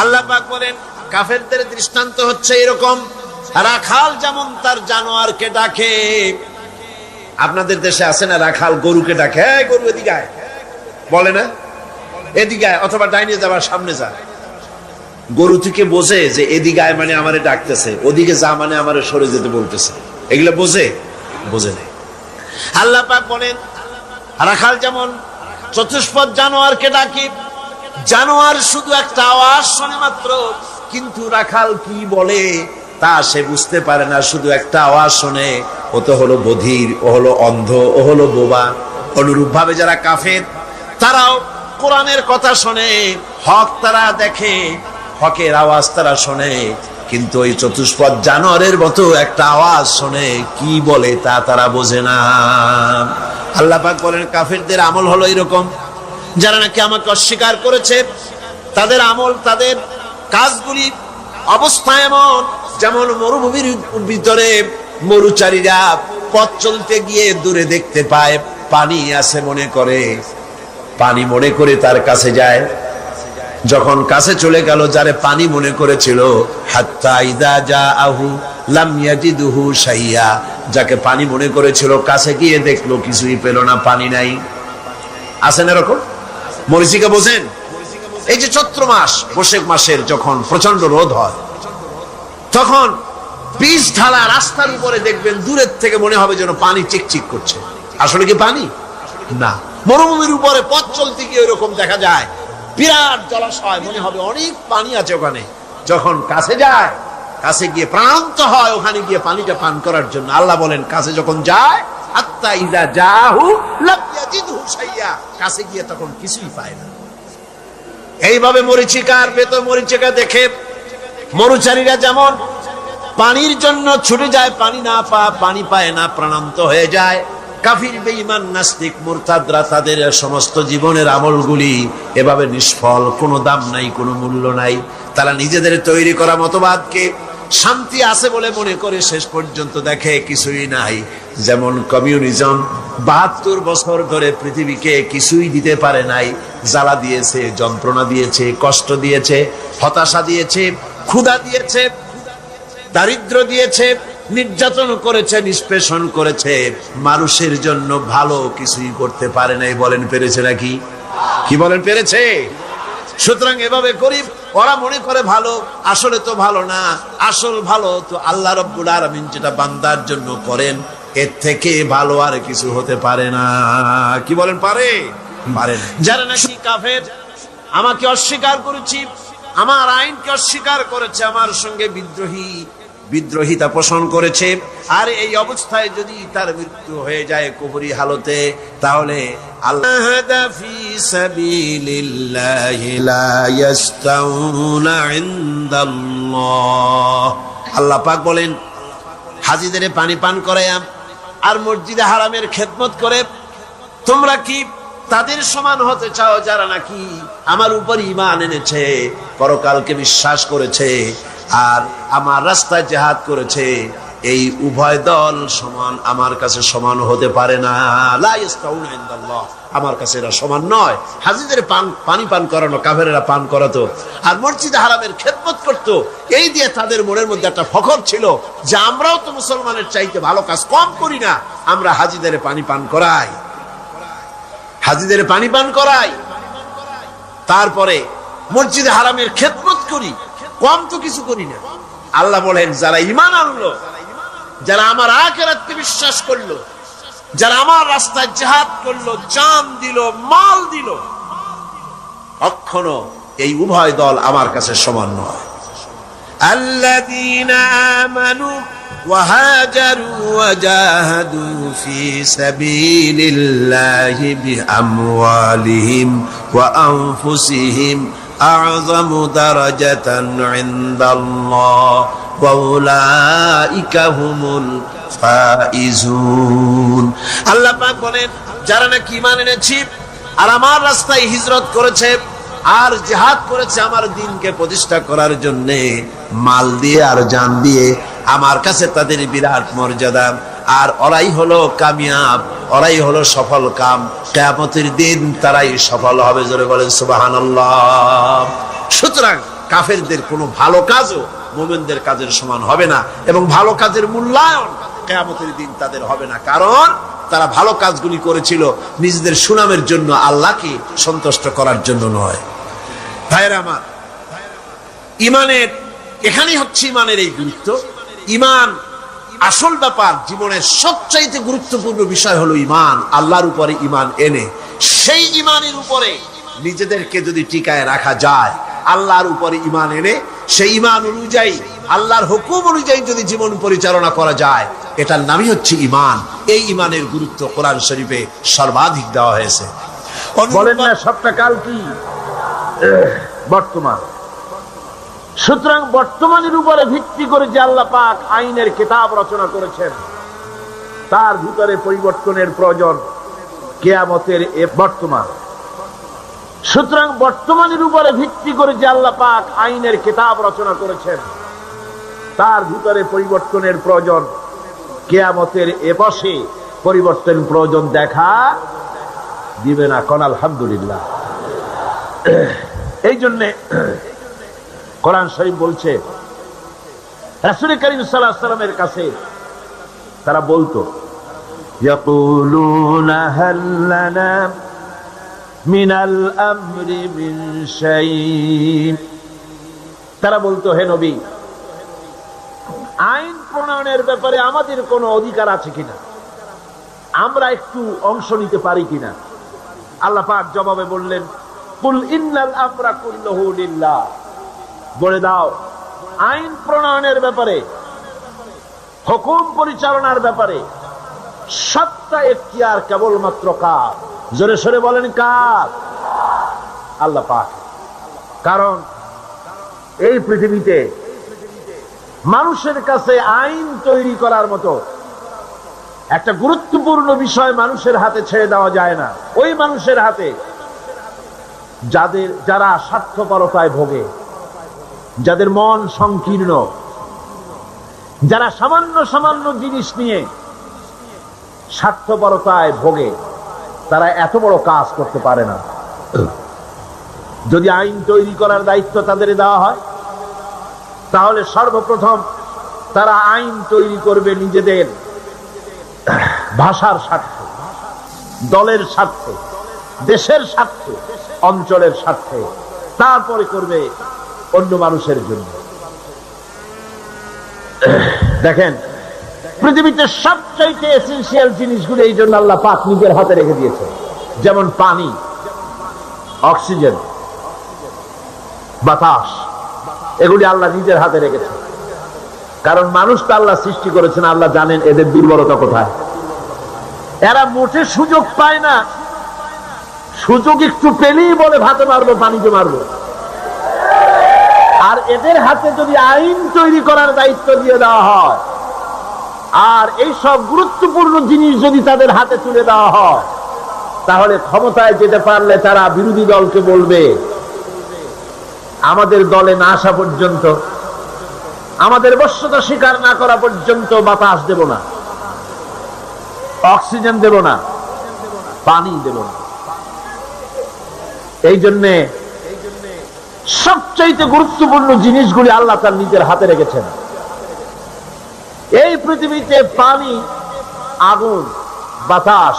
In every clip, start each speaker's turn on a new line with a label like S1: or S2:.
S1: আল্লাহ পাক বলেন কাফেরদের দৃষ্টান্ত হচ্ছে এরকম, রাখাল যেমন তার জানোয়ারকে ডাকে। আপনাদের দেশে আছে না রাখাল গরুকে ডাকে, এই গরু এদিকে আয়, বলে না এদিকে আয়, অথবা ডাইনে যাবার সামনে যা। গরু থেকে বোঝে যে এদিকে আয় মানে আমারে ডাকতেছে, ওদিকে যা মানে আমারে সরে যেতে বলতেছে। এগুলো বোঝে না। আল্লাহ পাক বলেন রাখাল যেমন চতুষ্পদ জানোয়ারকে ডাকে। জানোয়ার শুধু একটা আওয়াজ শোনে মাত্র, কিন্তু রাখাল কি বলে তা সে বুঝতে পারে না, শুধু একটা আওয়াজ শোনে। ও তো হলো বধির, ও হলো অন্ধ, ও হলো বোবা। অনুরূপ ভাবে যারা কাফের তারাও কোরআনের কথা শোনে, হক তারা দেখে, হকের আওয়াজ তারা শোনে, কিন্তু ওই চতুষ্পদ জানোয়ারের মতো একটা আওয়াজ শোনে, কি বলে তা তারা বোঝে না। আল্লাহ পাক বলেন কাফেরদের আমল হলো এরকম, যারা নাকি আমাকে অস্বীকার করেছে তাদের আমল, তাদের কাজগুলি অবস্থা এমন যেমন মরুভূমির ভিতরে মরুচারীরা পথ চলতে গিয়ে দূরে দেখতে পায় পানি আছে, পানি মনে করে তার কাছে যায়। যখন কাছে চলে গেল, যারে পানি মনে করেছিল, হাত্তা ইদা জাআহু লাম ইয়াজিদহু শাইয়া, যাকে পানি মনে করেছিল কাছে গিয়ে দেখলো কিছুই পেল না, পানি নাই। আছেন এরকম? মরীচিকা বোঝেন? এই যে চৈত্র মাস, বৈশাখ মাসের যখন প্রচন্ড রোদ হয়, তখন বীজ ঢালা রাস্তার উপরে দেখবেন দূরের থেকে মনে হবে যেন পানি চিকচিক করছে। আসলে কি পানি না, মরুভূমির উপরে পথ চলতে গিয়ে এরকম দেখা যায় বিরাট জলাশয়, মনে হবে অনেক পানি আছে ওখানে। যখন কাছে যায়, কাছে গিয়ে প্রান্ত হয় ওখানে গিয়ে পানিটা পান করার জন্য, আল্লাহ বলেন কাছে যখন যায় হাত্তা ইযা জাহু লাম ইয়াজিদহু শাইয়া, কাছে গিয়ে তখন কিছুই পায় না। এইভাবে মরীচিকার ভেতর মরীচিকা দেখে মরুচারীরা যেমন পানির জন্য ছুটে যায়, পানি পায় না, প্রাণান্ত হয়ে যায়। কাফির বেঈমান নাস্তিক মুরতাদরা তাদের সমস্ত জীবনের আমলগুলি এভাবে নিষ্ফল, কোনো দাম নাই, কোনো মূল্য নাই। তারা নিজেদের তৈরি করা মতবাদকে শান্তি আছে বলে মনে করে শেষ পর্যন্ত দেখে কিছুই নাই। যেমন কমিউনিজম ৭২ বছর ধরে পৃথিবীকে কিছুই দিতে পারে নাই, জ্বালা দিয়েছে, যন্ত্রণা দিয়েছে, কষ্ট দিয়েছে, হতাশা দিয়েছে, ক্ষুধা দিয়েছে, দারিদ্র দিয়েছে, নির্যাতন করেছে, নিষ্পেষণ করেছে, মানুষের জন্য ভালো কিছুই করতে পারে নাই। বলেন পেরেছে নাকি? কি বলেন পেরেছে? সুতরাং এভাবে গরিব ওরা মনে করে ভালো, আসলে তো ভালো না। আসল ভালো তো আল্লাহ রাব্বুল আলামিন যেটা বান্দার জন্য করেন, এর থেকে ভালো আর কিছু হতে পারে না। কি বলেন? পারে না। যারা নাকি কাফের, আমাকে অস্বীকার করেছি, আমার আইনকে অস্বীকার করেছে, আমার সঙ্গে বিদ্রোহিতা পোষণ করেছে, আর এই অবস্থায় যদি তার মৃত্যু হয়ে যায় কুফরি হালতে, তাহলে আল্লাহ ফি সাবিলিল্লাহি লা ইয়াস্তাউনা ইনদাল্লাহ, আল্লাহ পাক বলেন হাজীদের পানি পান করায়া আর মসজিদে হারামের খেদমত করে তোমরা কি তাদের সমান হতে চাও যারা নাকি আমার উপর ঈমান এনেছে, পরকালকে বিশ্বাস করেছে, আর আমার রাস্তায় জিহাদ করেছে? এই উভয় দল সমান আমার কাছে সমান হতে পারে না। লা ইয়াস্তাউনা ইনদাল্লাহ, আমার কাছে এরা সমান নয়। হাজীদের পানি পান করানো কাফেরেরা পান করাতো, আর মসজিদে হারামের খেদমত করতো। এই দিয়ে তাদের মনের মধ্যে একটা ফখর ছিল যে আমরাও তো মুসলমানের চাইতে ভালো কাজ কম করি না, আমরা হাজীদের পানি পান করাই, হাজীদের পানি পান করাই, তারপরে মসজিদে হারামের খেদমত করি, কম তো কিছু করি না। আল্লাহ বলেন যারা ঈমান আনলো, যারা আমার আখিরাতকে বিশ্বাস করলো, যারা আমার রাস্তায় জিহাদ করলো, জান দিল, মাল দিল, কখনো এই উভয় দল আমার কাছে সমান নয়। আল্লাযীনা আমানু ওয়া হাজারু ওয়া জাহাদু ফি সাবিলিল্লাহি বিআমওয়ালিহিম ওয়া আনফুসিহিম আ'যামু দারাজাতান ইনদাল্লাহ ওয়া উলাইকা হুমুল ফাইজুন। আল্লাহ পাক বলেন যারা নাকি ঈমান এনেছে আর আমার রাস্তায় হিজরত করেছে আর জিহাদ করেছে আমার দ্বীনকে প্রতিষ্ঠা করার জন্য, মাল দিয়ে আর জান দিয়ে, আমার কাছে তাদের বিরাট মর্যাদা। আর ওরাই হলো কামিয়াব, ওরাই হলো সফল কাম, কিয়ামতের দিন তারাই সফল হবে। জোরে বলেন সুবহানাল্লাহ। সুতরাং কাফেরদের কোনো ভালো কাজও মুমিনদের কাজের সমান হবে না, এবং ভালো কাজের মূল্যায়ন কিয়ামতের দিন তাদের হবে না, কারণ তারা ভালো কাজগুলি করেছিল নিজেদের সুনামের জন্য, আল্লাহকে সন্তুষ্ট করার জন্য নয়। ভাইরা আমার, ইমানের এখানেই হচ্ছে ইমানের এই গুরুত্ব। ইমান আসল ব্যাপার, জীবনের সবচাইতে গুরুত্বপূর্ণ বিষয় হলো ইমান। আল্লাহর উপরে ইমান এনে সেই ইমানের উপরে নিজেদেরকে যদি টিকায় রাখা যায়, আল্লাহর উপরে ইমান এনে সেই ইমান অনুযায়ী আল্লাহর হুকুম অনুযায়ী যদি জীবন পরিচালনা করা যায়, এটার নামই হচ্ছে ইমান। এই ইমানের গুরুত্ব কোরআন শরীফে সর্বাধিক দেওয়া হয়েছে। বলেন না সবটা কাল কি বর্তমান। সুতরাং বর্তমানের উপরে ভিত্তি করে যে আল্লাহ পাক আইনের কিতাব রচনা করেছেন, তার ভিতরে পরিবর্তনের প্রয়োজন কিয়ামতের বর্তমান। সুতরাং বর্তমানের উপরে ভিত্তি করে যে আল্লাহ পাক আইনের কিতাব রচনা করেছেন, তার ভিতরে পরিবর্তনের প্রয়োজন কিয়ামতের এপাশে পরিবর্তন প্রয়োজন দেখা দিবে না। কোন আলহামদুলিল্লাহ। এই জন্যে কোরআন শরীফ বলছে, রাসূল করিম সাল্লাল্লাহু আলাইহি ওয়াসাল্লামের কাছে তারা বলতো, ইয়াকুলুনা হাল লানা মিনাল আমরি মিন শাই। তারা বলতো, হে নবী, আইন প্রণয়নের ব্যাপারে আমাদের কোনো অধিকার আছে কিনা, আমরা একটু অংশ নিতে পারি কিনা। আল্লাহ পাক জবাবে বললেন, কুল ইন্নাল আমরা কুল্লুহু লিল্লাহ। বলে দাও, আইন প্রণয়নের ব্যাপারে, হুকুম পরিচালনার ব্যাপারে সবটা এখতিয়ার কেবলমাত্র কার? জোরে সরে বলেন কার? আল্লাহ পাক। কারণ এই পৃথিবীতে মানুষের কাছে আইন তৈরি করার মতো একটা গুরুত্বপূর্ণ বিষয় মানুষের হাতে ছেড়ে দেওয়া যায় না। ওই মানুষের হাতে যারা স্বার্থপরতায় ভোগে, যাদের মন সংকীর্ণ, যারা সামান্য সামান্য জিনিস নিয়ে স্বার্থপরতায় ভোগে, তারা এত বড় কাজ করতে পারে না। যদি আইন তৈরি করার দায়িত্ব তাদের দেওয়া হয়, তাহলে সর্বপ্রথম তারা আইন তৈরি করবে নিজেদের ভাষার স্বার্থে, দলের স্বার্থে, দেশের স্বার্থে, অঞ্চলের স্বার্থে, তারপরে করবে অন্য মানুষের জন্য। দেখেন, পৃথিবীতে সবচাইতে এসেনশিয়াল জিনিসগুলো এই জন্য আল্লাহ পাক নিজের হাতে রেখে দিয়েছে, যেমন পানি, অক্সিজেন, বাতাস, এগুলি আল্লাহ নিজের হাতে রেখেছে। কারণ মানুষ তো আল্লাহ সৃষ্টি করেছেন, আল্লাহ জানেন এদের দুর্বলতা কোথায়। এরা মোটে সুযোগ পায় না, সুযোগ একটু পেলেই বলে ভাতে মারবো, পানিতে মারবো। আর এদের হাতে যদি আইন তৈরি করার দায়িত্ব দিয়ে দেওয়া হয়, আর এই সব গুরুত্বপূর্ণ জিনিস যদি তাদের হাতে তুলে দেওয়া হয়, তাহলে ক্ষমতায় যেতে পারলে তারা বিরোধী দলকে বলবে, আমাদের দলে না আসা পর্যন্ত, আমাদের বশ্যতা স্বীকার না করা পর্যন্ত বাতাস দেব না, অক্সিজেন দেব না, পানি দেব না। এই জন্যে সবচাইতে গুরুত্বপূর্ণ জিনিসগুলি আল্লাহ তার নিজের হাতে রেখেছেন। এই পৃথিবীতে পানি, আগুন, বাতাস,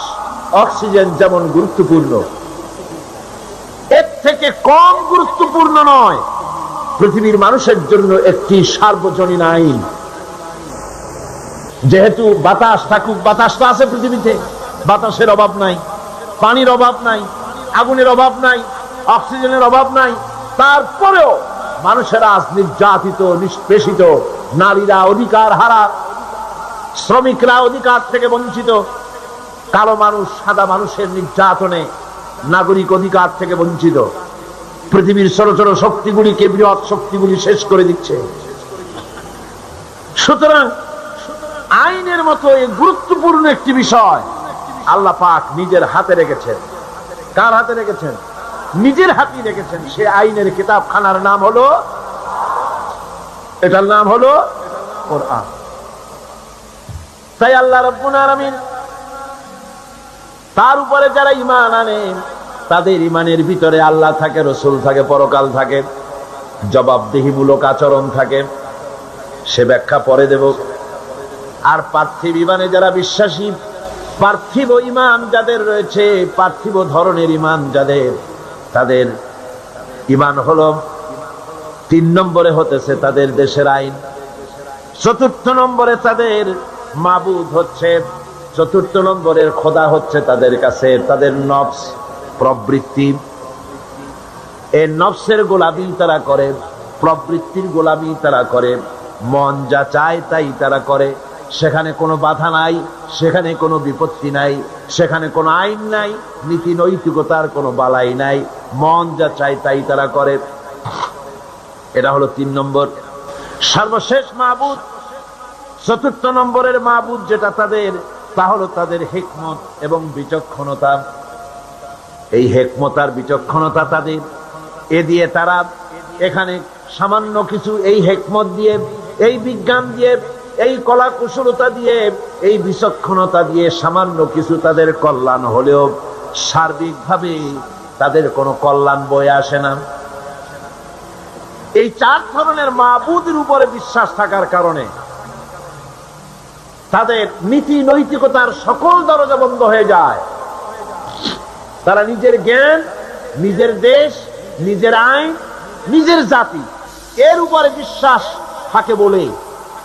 S1: অক্সিজেন যেমন গুরুত্বপূর্ণ, এর থেকে কম গুরুত্বপূর্ণ নয় পৃথিবীর মানুষের জন্য একটি সার্বজনীন আইন। যেহেতু বাতাস থাকুক, বাতাস তো আছে পৃথিবীতে, বাতাসের অভাব নাই, পানির অভাব নাই, আগুনের অভাব নাই, অক্সিজেনের অভাব নাই, তারপরেও মানুষেরা আজ নির্যাতিত, নিষ্পেষিত, নারীরা অধিকার হারা, শ্রমিকরা অধিকার থেকে বঞ্চিত, কালো মানুষ সাদা মানুষের নির্যাতনে নাগরিক অধিকার থেকে বঞ্চিত। পৃথিবীর ছোট ছোট শক্তিগুলিকে বৃহৎ শক্তিগুলি শেষ করে দিচ্ছে। সুতরাং আইনের মতো এই গুরুত্বপূর্ণ একটি বিষয় আল্লাহ পাক নিজের হাতে রেখেছেন। কার হাতে রেখেছেন? নিজের হাতে রেখেছেন। সে আইনের কিতাবখানার নাম হলো, এটার নাম হলো কোরআন। তাই আল্লাহ রাব্বুল আলামিন তার উপরে যারা ঈমান আনে, তাদের ঈমানের ভিতরে আল্লাহ থাকে, রাসূল থাকে, পরকাল থাকে, জবাবদিহিমূলক আচরণ থাকে, সে ব্যাখ্যা পরে দেব। আর পার্থিব ইমানে যারা বিশ্বাসী, পার্থিব ইমান যাদের রয়েছে, পার্থিব ধরনের ইমান যাদের, তাদের ইমান হলো 3 নম্বরে হতেছে তাদের দেশের আইন, 4র্থ নম্বরে তাদের মাবুদ হচ্ছে, 4র্থ নম্বরের খোদা হচ্ছে তাদের কাছে তাদের নফস প্রবৃত্তি। এই নফসের গোলামি তারা করে, প্রবৃত্তির গোলামি তারা করে, মন যা চায় তাই তারা করে। সেখানে কোনো বাধা নাই, সেখানে কোনো বিপত্তি নাই, সেখানে কোনো আইন নাই, নীতি নৈতিকতার কোনো বালাই নাই, মন যা চায় তাই তারা করে। এটা হলো 3 নম্বর সর্বশেষ মাবুদ। 4র্থ নম্বরের মাবুদ যেটা তাদের, তা হলো তাদের হিকমত এবং বিচক্ষণতা। এই হিকমত আর বিচক্ষণতা তাদের, এ দিয়ে তারা এখানে সামান্য কিছু, এই হিকমত দিয়ে, এই বিজ্ঞান দিয়ে, এই কলা কুশলতা দিয়ে, এই বিচক্ষণতা দিয়ে সামান্য কিছু তাদের কল্যাণ হলেও সার্বিকভাবে তাদের কোনো কল্যাণ বয়ে আসে না। এই 4 ধরনের মাবুদের উপরে বিশ্বাস থাকার কারণে তাদের নীতি নৈতিকতার সকল দরজা বন্ধ হয়ে যায়। তারা নিজের জ্ঞান, নিজের দেশ, নিজের আইন, নিজের জাতি এর উপরে বিশ্বাস থাকে বলে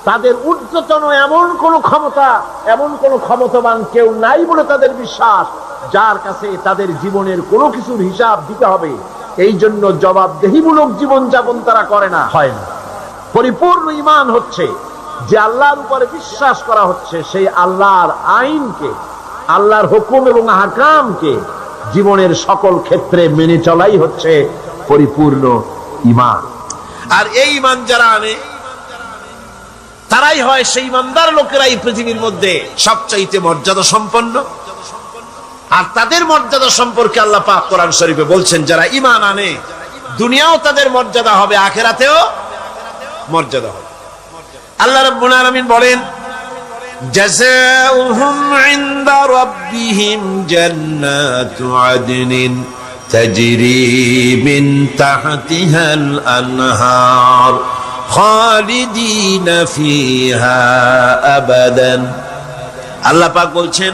S1: তাদের ঊর্ধ্বতন এমন কোন ক্ষমতা, এমন কোন ক্ষমতাবান কেউ নাই বলে তাদের বিশ্বাস, যার কাছে তাদের জীবনের কোনো কিছুর হিসাব দিতে হবে। এই জন্য জবাবদেহিমূলক জীবনযাপন তারা করে না, হয় না। পরিপূর্ণ ঈমান হচ্ছে যে আল্লাহর উপরে বিশ্বাস করা হচ্ছে, সেই আল্লাহর আইনকে, আল্লাহর হুকুম এবং আহকামকে জীবনের সকল ক্ষেত্রে মেনে চলাই হচ্ছে পরিপূর্ণ ঈমান। আর এই ঈমান যারা আনে তারাই হয় সেই ঈমানদার লোকেরাই পৃথিবীর মধ্যে সবচাইতে মর্যাদা সম্পন্ন। আর তাদের মর্যাদা সম্পর্কে আল্লাহ পাক কোরআন শরীফে বলছেন, যারা ঈমান আনে দুনিয়াও তাদের মর্যাদা হবে, আখিরাতেও মর্যাদা হবে। আল্লাহ রাব্বুল আলামিন বলেন, জাযাউহুম ইনদা রাব্বিহিম জান্নাতু আদনিন তাজরি মিন তাহতিহাল আনহার খালিদিনা ফিহা আবাদান। আল্লাহ পাক বলছেন,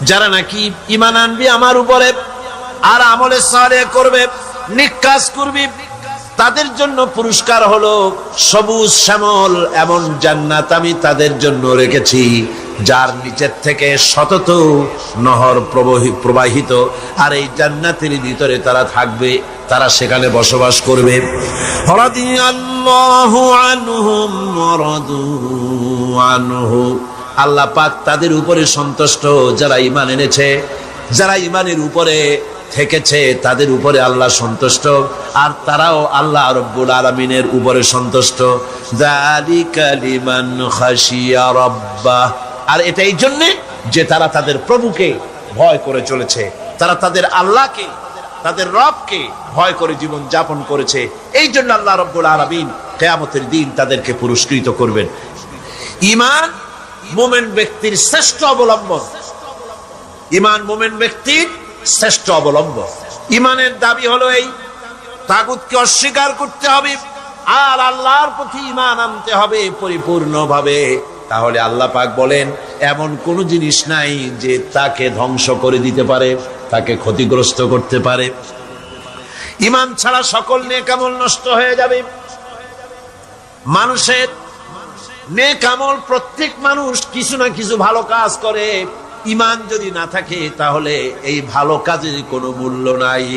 S1: যারা নাকি ঈমান আনবে আমার উপরে আর আমলে সালেহ করবে, নেক কাজ করবে, তাদের জন্য পুরস্কার হলো সবুজ শ্যামল এমন জান্নাত আমি তাদের জন্য রেখেছি, যার নিচের থেকে শতত নহর প্রবাহিত। আর এই জান্নাতের ভিতরে তারা থাকবে, তারা সেখানে বসবাস করবে। রাদিয়াল্লাহু আনহুম ওয়া রাদু আনহু। আল্লাহ পাক তাদের উপরে সন্তুষ্ট, যারা ঈমান এনেছে, যারা ঈমানের উপরে থেকেছে, তাদের উপরে আল্লাহ সন্তুষ্ট, আর তারাও আল্লাহ রাব্বুল আলামিনের উপরে সন্তুষ্ট। যালিকা লিমান খাশিয়া রাব্বাহ। আর এটা এই জন্য যে তারা তাদের প্রভুকে ভয় করে চলেছে, তারা তাদের আল্লাহকে, তাদের রবকে ভয় করে জীবন যাপন করেছে। এই জন্য আল্লাহ রাব্বুল আলামিন কিয়ামতের দিন তাদেরকে পুরস্কৃত করবেন। ঈমান মুমিন ব্যক্তির শ্রেষ্ঠ অবলম্বন, ঈমান মুমিন ব্যক্তির শ্রেষ্ঠ অবলম্বন। ঈমানের দাবি হলো এই, তাগুতকে অস্বীকার করতে হবে আর আল্লাহর প্রতি ঈমান আনতে হবে পরিপূর্ণভাবে। তাহলে আল্লাহ পাক বলেন, এমন কোন জিনিস নাই যে তাকে ধ্বংস করে দিতে পারে, তাকে ক্ষতিগ্রস্ত করতে পারে। ঈমান ছাড়া সকল নেক আমল নষ্ট হয়ে যাবে। মানুষের নেক আমল, প্রত্যেক মানুষ কিছু না কিছু ভালো কাজ করে। ঈমান যদি না থাকে তাহলে এই ভালো কাজের কোনো মূল্য নাই।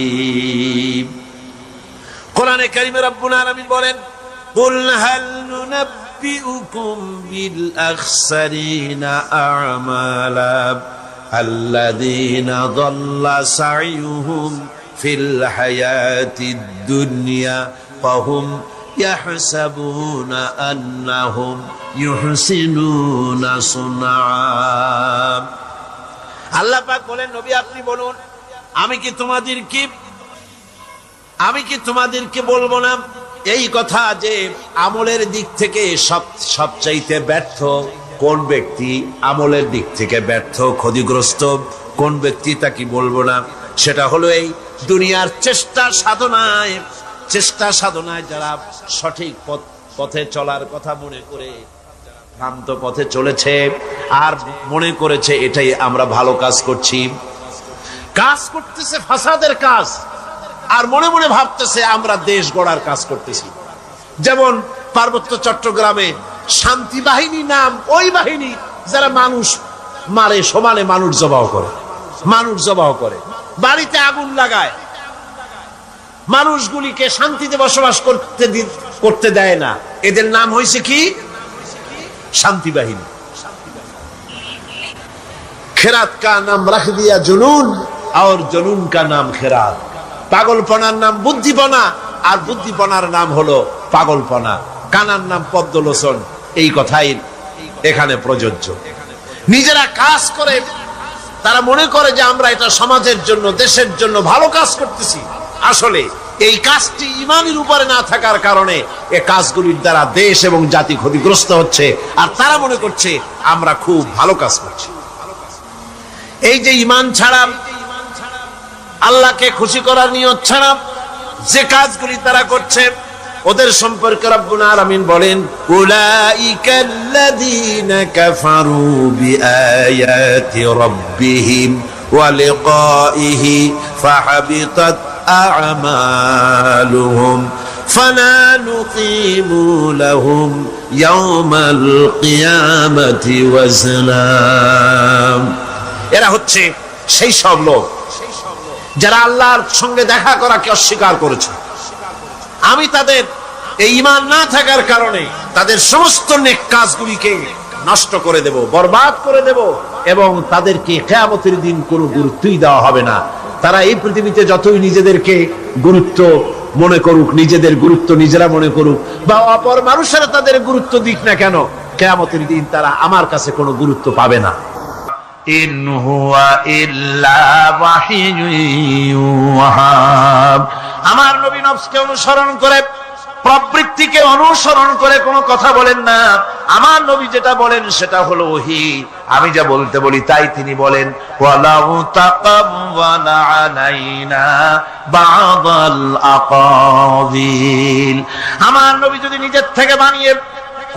S1: কোরআনে কারীমে রব্বুল আলামিন বলেন, কুল হাল নুনাব্বিউকুম বিল আখসারিনা আমালা আল্লাযীনা যাল্লা সা'য়ুহুম ফিল হায়াতিদ দুনিয়া ওয়া হুম ইয়াহসাবুনা আন্নাহুম ইউহসিনুনা সুনআ। আল্লাহ পাক বলেন, নবী আপনি বলুন, আমি কি তোমাদেরকে বলবো না এই কথা যে আমলের দিক থেকে সবচাইতে ব্যর্থ কোন ব্যক্তি, আমলের দিক থেকে ব্যর্থ ক্ষতিগ্রস্ত কোন ব্যক্তি, তা কি বলবো না? সেটা হলো এই দুনিয়ার চেষ্টা সাধনায় চেষ্টা সাধনায় যারা সঠিক পথে চলার কথা মনে করে ভ্রান্ত পথে চলেছে আর মনে করেছে এটাই আমরা ভালো কাজ করছি, কাজ করতেছে ফাসাদের কাজ, আর মনে মনে ভাবতেছে আমরা দেশ গড়ার কাজ করতেছি। যেমন পার্বত্য চট্টগ্রামে শান্তি বাহিনী নাম ওই বাহিনী যারা মানুষ মারে, সমানে মানুষ জবাহ করে, বাড়িতে আগুন লাগায়, মানুষগুলিকে শান্তিতে বসবাস করতে দেয় না। এদের নাম হয়েছে কি? শান্তি বাহিনী। খেরাত কা নাম রাখ দিয়া জুনুন আর জুনুন কা নাম খেরাত। পাগলপনার নাম বুদ্ধিপনা আর বুদ্ধিপনার নাম হলো পাগলপনা। কানার নাম পদ্মলোচন। এই কথাই এখানে প্রযোজ্য। নিজেরা কাজ করে তারা মনে করে যে আমরা এটা সমাজের জন্য, দেশের জন্য ভালো কাজ করতেছি। আসলে এই কাজটি ইমানের উপরে না থাকার কারণে এই কাজগুলির দ্বারা দেশ এবং জাতি ক্ষতিগ্রস্ত হচ্ছে, আর তারা মনে করছে আমরা খুব ভালো কাজ করছি। এই যে ইমান ছাড়া, আল্লাহকে খুশি করার নিয়ত ছাড়া যে কাজগুলি তারা করছে, ওদের সম্পর্কে রব্বুল আলামিন বলেন, উলাইকাল্লাযীনা কাফারু বিআয়াতি রাব্বিহিম ওয়া লিকাইহি ফাহাবিতাত আ'মালুহুম ফালা নুকিমু লাহুম ইয়াওমাল কিয়ামাতি ওয়াজনা। এরা হচ্ছে সেই সব লোক যারা আল্লাহর সঙ্গে দেখা করাকে অস্বীকার করেছে। আমি তাদের এই ঈমান না থাকার কারণে তাদের সমস্ত নেক কাজগুলিকে নষ্ট করে দেব, বরবাদ করে দেব, এবং তাদেরকে কিয়ামতের দিন কোনো গুরুত্বই দেওয়া হবে না। তারা এই পৃথিবীতে যতই নিজেদেরকে গুরুত্ব মনে করুক, নিজেদের গুরুত্ব নিজেরা মনে করুক, বা অপর মানুষেরা তাদের গুরুত্ব দিক না কেন, কিয়ামতের দিন তারা আমার কাছে কোনো গুরুত্ব পাবে না। ইন হুয়া ইল্লা ওয়াহিয়ুন ইউহা। আমার নবী নফসকে অনুসরণ করে, প্রবৃত্তিকে অনুসরণ করে কোনো কথা বলেন না। আমার নবী যেটা বলেন সেটা হলো ওহী। আমি যা বলতে বলি তাই তিনি বলেন। ওয়ালাউ তাকাওয়ালা আলাইনা বা'দাল আকাবিল। আমার নবী যদি নিজের থেকে বানিয়ে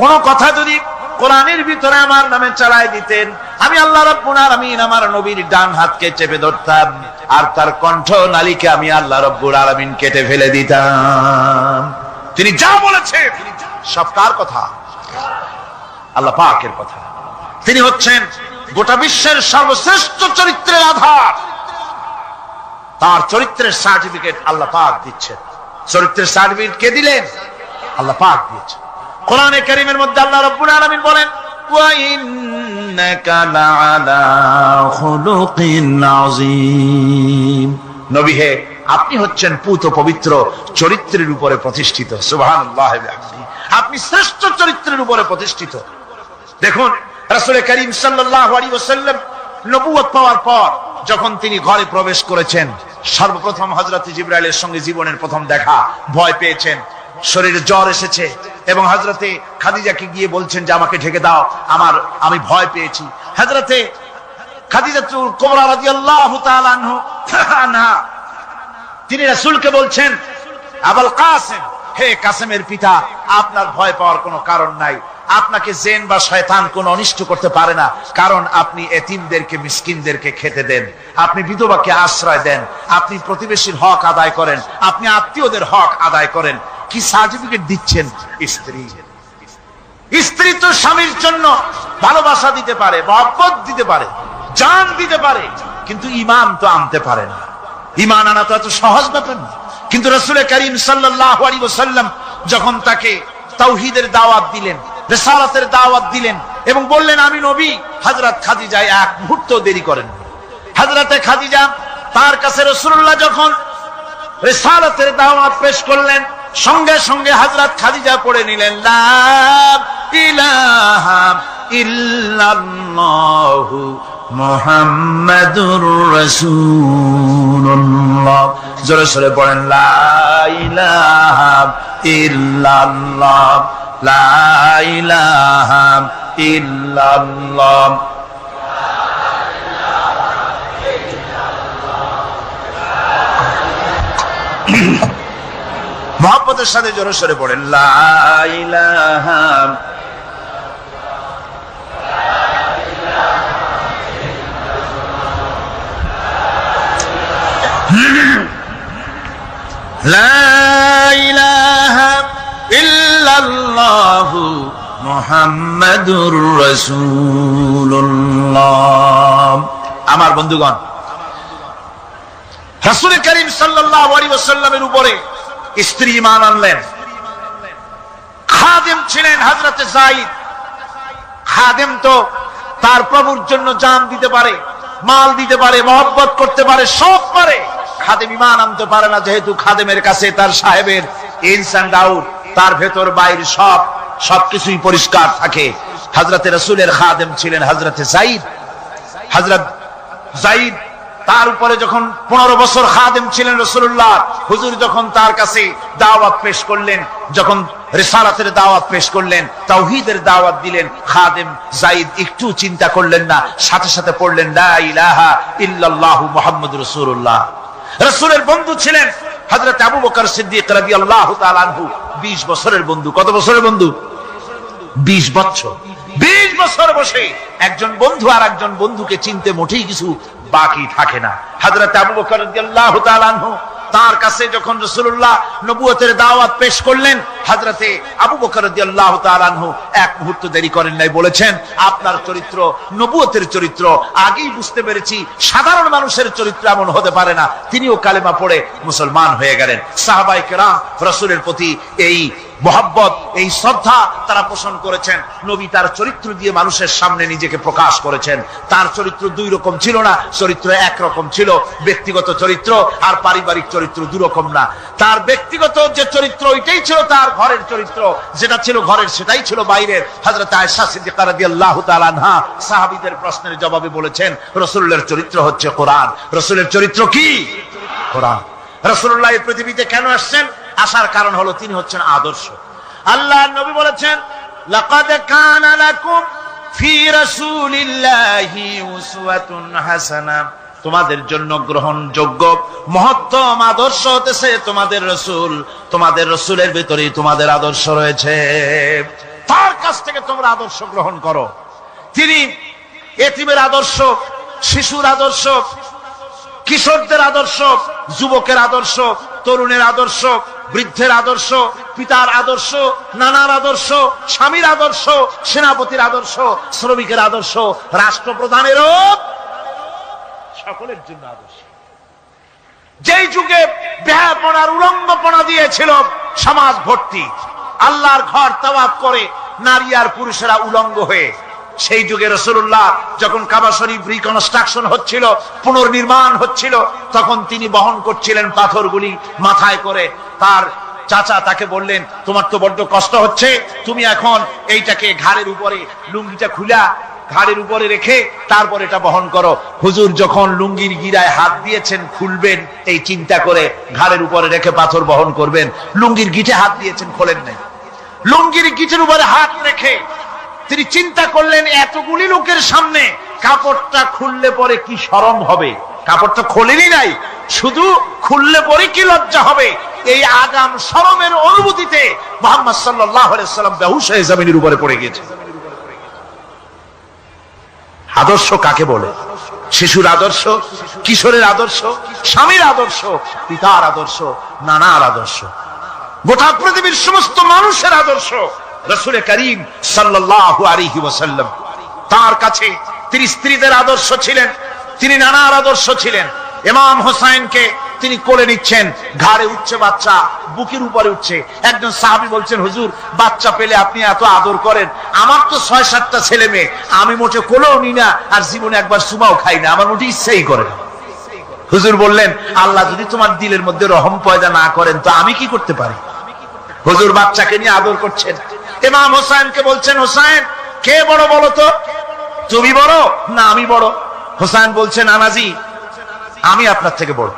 S1: কোনো কথা যদি কোরআনের ভিতরে আমার নামে চালাই দিতেন, আমি আল্লাহ রাব্বুল আলামিন আমার নবীর ডান হাতকে চেপে ধরতাম, আর তার কণ্ঠ নালীকে আমি আল্লাহ রাব্বুল আলামিন কেটে ফেলে দিতাম। তিনি যা বলেছেন সব কার কথা? আল্লাহ পাকের কথা। তিনি হচ্ছেন গোটা বিশ্বের সর্বশ্রেষ্ঠ চরিত্রের আধার। তার চরিত্রের সার্টিফিকেট আল্লাহ পাক দিচ্ছেন। চরিত্রের সার্টিফিকেট কে দিলেন? আল্লাহ পাক দিয়েছেন। কোরআনে কারীমের মধ্যে আল্লাহ রাব্বুল আলামিন বলেন, ওয়া ইন্নাকা লাআলা খুলুকিন আযীম। নবী হে, আপনি হচ্ছেন পুত পবিত্র চরিত্রের উপরে প্রতিষ্ঠিত। সুবহানাল্লাহ, আপনি শ্রেষ্ঠ চরিত্রের উপরে প্রতিষ্ঠিত। দেখুন, রাসূল করিম সাল্লাল্লাহু আলাইহি ওয়াসাল্লাম নবুয়ত পাওয়ার পর যখন তিনি ঘরে প্রবেশ করেছেন, সর্বপ্রথম হযরত জিবরাইলের সঙ্গে জীবনের প্রথম দেখা, ভয় পেয়েছেন, শরীরে জ্বর এসেছে, এবং হযরতে খাদিজাকে গিয়ে বলছেন যে আমাকে ঢেকে দাও, আমি ভয় পেয়েছি। হযরতে খাদিজাতুল কুবরা রাদিয়াল্লাহু তাআলা আনহা তিনি রাসূলকে বলছেন, আবুল কাসেম, হে কাসেমের পিতা, আপনার ভয় পাওয়ার কোনো কারণ নাই। আপনাকে জিন বা শয়তান কোনো অনিষ্ট করতে পারে না, কারণ আপনি এতিমদেরকে, মিসকিনদেরকে খেতে দেন, আপনি বিধবাকে আশ্রয় দেন, আপনি প্রতিবেশীর হক আদায় করেন, আপনি আত্মীয়দের হক আদায় করেন। কি সার্টিফিকেট দিচ্ছেন? স্ত্রী তো স্বামীর জন্য ভালোবাসা দিতে পারে, মহব্বত দিতে পারে, জান দিতে পারে, কিন্তু ঈমান তো আনতে পারে না। ঈমান আনা তো এত সহজ ব্যাপার না। কিন্তু রাসূল করিম সাল্লাল্লাহু আলাইহি ওয়াসাল্লাম যখন তাকে তাওহীদের দাওয়াত দিলেন, রিসালাতের দাওয়াত দিলেন, এবং বললেন আমি নবী, হযরত খাদিজা এক মুহূর্ত দেরি করেন। হযরতে খাদিজা তার কাছে রাসূলুল্লাহ যখন রিসালাতের দাওয়াত পেশ করলেন, সঙ্গে সঙ্গে হযরত খাদিজা পড়ে নিলেন, লা ইলাহা ইল্লাল্লাহু মুহাম্মাদুর রাসূলুল্লাহ। জোরে সোরে পড়েন, লা ইলাহা ইল্লাল্লাহ, লা ইলাহা ইল্লাল্লাহ। মুহাব্বতের সাথে জোরে সরে পড়েন লা ইলাহা লা ইলাহা ইল্লাল্লাহু মুহাম্মাদুর রাসূলুল্লাহ। আমার বন্ধুগণ, রাসূল করিম সাল্লাল্লাহু আলাইহি ওয়াসাল্লামের উপরে স্ত্রী ঈমান আনলেন। খাদেম ছিলেন হযরতে যায়েদ। খাদেম তো তার প্রভুর জন্য জান দিতে পারে, মাল দিতে পারে, মহব্বত করতে পারে, সব পারে। খাদেম ঈমান আনতে পারে না, যেহেতু খাদেমের কাছে তার সাহেবের ইনস এন্ড আউট, তার ভেতর বাইরে সবকিছুই পরিষ্কার থাকে। হযরতে রাসূলের খাদেম ছিলেন হযরতে যায়েদ। হযরত যায়েদ তার উপরে যখন 15 বছর খাদেম ছিলেন রাসূলুল্লাহ, হুজুর যখন তার কাছে দাওয়াত পেশ করলেন, যখন রিসালাতের দাওয়াত পেশ করলেন, তাওহীদের দাওয়াত দিলেন, খাদেম যায়েদ একটু চিন্তা করলেন না, সাথে সাথে পড়লেন লা ইলাহা ইল্লাল্লাহু মুহাম্মাদুর রাসূলুল্লাহ। রাসূলের বন্ধু ছিলেন হযরত আবু বকর সিদ্দিক রাদিয়াল্লাহু তাআলা আনহু। 20 বছরের বন্ধু। কত বছরের বন্ধু? 20 বছর। 20 বছর বসে একজন বন্ধু আর একজন বন্ধুকে চিনতে মোটেই কিছু বাকি থাকে না। হযরত আবু বকর রাদিয়াল্লাহু তাআলা আনহু তার কাছে যখন রাসূলুল্লাহ নবুয়তের দাওয়াত পেশ করলেন, হযরতে আবু বকর রাদিয়াল্লাহু তাআলা আনহু এক মুহূর্ত দেরি করেন নাই, বলেছেন আপনার চরিত্র নবুয়তের চরিত্র। আগেই বুঝতে পেরেছি সাধারণ মানুষের চরিত্র এমন হতে পারে না। তিনিও কালেমা পড়ে মুসলমান হয়ে গেলেন। সাহাবায়ে কেরাম রাসূলের প্রতি এই মহব্বত, এই শ্রদ্ধা তারা পোষণ করেছেন। নবী তার চরিত্র দিয়ে মানুষের সামনে নিজেকে প্রকাশ করেছেন। তার চরিত্র দুই রকম ছিল না, চরিত্র একরকম ছিল। ব্যক্তিগত চরিত্র আর পারিবারিক চরিত্র দুরকম না। তার ব্যক্তিগত যে চরিত্র ওইটাই ছিল তার ঘরের চরিত্র, যেটা ছিল ঘরের সেটাই ছিল বাইরের। হযরত আয়েশা সিদ্দিকা রাদিয়াল্লাহু তাআলা আনহা সাহাবীদের প্রশ্নের জবাবে বলেছেন রাসূলের চরিত্র হচ্ছে কোরআন। রাসূলের চরিত্র কি? কোরআন। রাসূলুল্লাহ এই পৃথিবীতে কেন আসছেন? আসার কারণ হলো তিনি হচ্ছেন আদর্শ। আল্লাহর নবী বলেছেন লাকাদ কানা লাকুম ফি রাসূলিল্লাহি উসওয়াতুন হাসানা, তোমাদের জন্য গ্রহণযোগ্য মহত্তম আদর্শ হতেছে তোমাদের রাসূল। তোমাদের রাসূলের ভিতরেই তোমাদের আদর্শ রয়েছে। তার কাছ থেকে তোমরা আদর্শ গ্রহণ করো। তিনি এতিমের আদর্শ, শিশুর আদর্শ, কিশোরদের আদর্শ, যুবকের আদর্শ, তরুণের আদর্শ, বৃদ্ধের আদর্শ, পিতার আদর্শ, নানার আদর্শ, স্বামীর আদর্শ, সেনাপতির আদর্শ, শ্রমিকের আদর্শ, রাষ্ট্রপ্রধানেরও সকলের জন্য আদর্শ। যেই যুগে বেহাপনার উলঙ্গপনা দিয়েছিল সমাজ ভর্তি, আল্লাহর ঘর তাওয়াফ করে নারী আর পুরুষেরা উলঙ্গ হয়ে, সেই যুগে রাসূলুল্লাহ যখন কাবা শরীফ রিকনস্ট্রাকশন হচ্ছিল, পুনর্নির্মাণ হচ্ছিল, তখন তিনি বহন করছিলেন পাথরগুলি মাথায় করে। তার চাচা তাকে বললেন তোমার তো বড্ড কষ্ট হচ্ছে, তুমি এখন এইটাকে ঘাড়ের উপরে, লুঙ্গিটা খুলা ঘাড়ের উপরে রেখে তারপর এটা বহন করো। হুজুর যখন লুঙ্গির গিরায় হাত দিয়েছেন খুলবেন এই চিন্তা করে, ঘাড়ের উপরে রেখে পাথর বহন করবেন, লুঙ্গির গিটে হাত দিয়েছেন, খোলেন নাই। লুঙ্গির গিটের উপরে হাত রেখে তিনি চিন্তা করলেন এতগুলি লোকের সামনে কাপড়টা খুললে পরে কি শরম হবে। কাপড়টা খোলেনি নাই, শুধু খুললে পরে কি লজ্জা হবে। এই আগাম শরমের অনুভূতিতে মুহাম্মদ সাল্লাল্লাহু আলাইহি ওয়াসাল্লাম বেহুশ হয়ে জমিনের উপরে পড়ে গেছে। আদর্শ কাকে বলে? শিশুর আদর্শ, কিশোরের আদর্শ, স্বামীর আদর্শ, পিতার আদর্শ, নানার আদর্শ, গোটা পৃথিবীর সমস্ত মানুষের আদর্শ রাসূল করিম সাল্লাল্লাহু আলাইহি ওয়াসাল্লাম। তার কাছে তিনি স্ত্রীদের আদর্শ ছিলেন, তিনি নানার আদর্শ ছিলেন। ইমাম হোসেনকে তিনি কোলে নিচ্ছেন, ঘাড়ে উঠছে বাচ্চা, বুকের উপরে উঠছে। একজন সাহাবী বলছেন হুজুর বাচ্চা পেলে আপনি এত আদর করেন, আমার তো 6-7টা ছেলে মেয়ে, আমি মোটে কোলেও নি না আর জীবনে একবার সুমাও খাই না, আমার মোটে ইচ্ছাই করে না। হুজুর বললেন আল্লাহ যদি তোমার দিলের মধ্যে রহম পয়দা না করেন তো আমি কি করতে পারি। হুজুর বাচ্চাকে নিয়ে আদর করছেন। ইমাম হোসেনকে বলছেন হোসেন কে বড় বলো তো, তুমি বড় না আমি বড়? হোসেন বলছেন নানাজি আমি আপনার থেকে বড়।